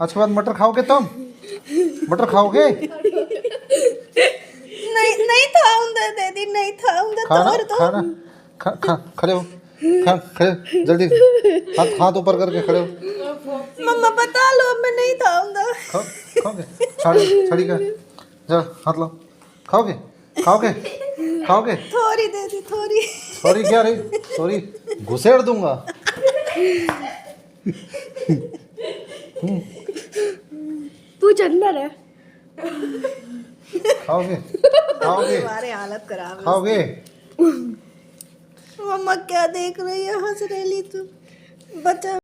उसके बाद मटर खाओगे तुम? मटर खाओगे? नहीं नहीं खाऊंगा दीदी, नहीं खाऊंगा। खाना तोड़ दो। खाना खा खा खड़े हो, खा खड़े जल्दी, हाथ हाथ ऊपर करके खड़े हो। मम्मा बता लो, मैं नहीं खाऊंगा। खाओगे? छाड़ी छाड़ी का जा, हाथ लो। खाओगे? खाओगे? खाओगे? थोड़ी दे दी, थोड़ी। सॉरी क्या रे? सॉरी घुसेड़ दूंगा। पूछ अंदर है। खाओगे? खाओगे? तुम्हारी हालत खराब है। खाओगे? मम्मा क्या देख रही है, हंस रही तू बच्चा।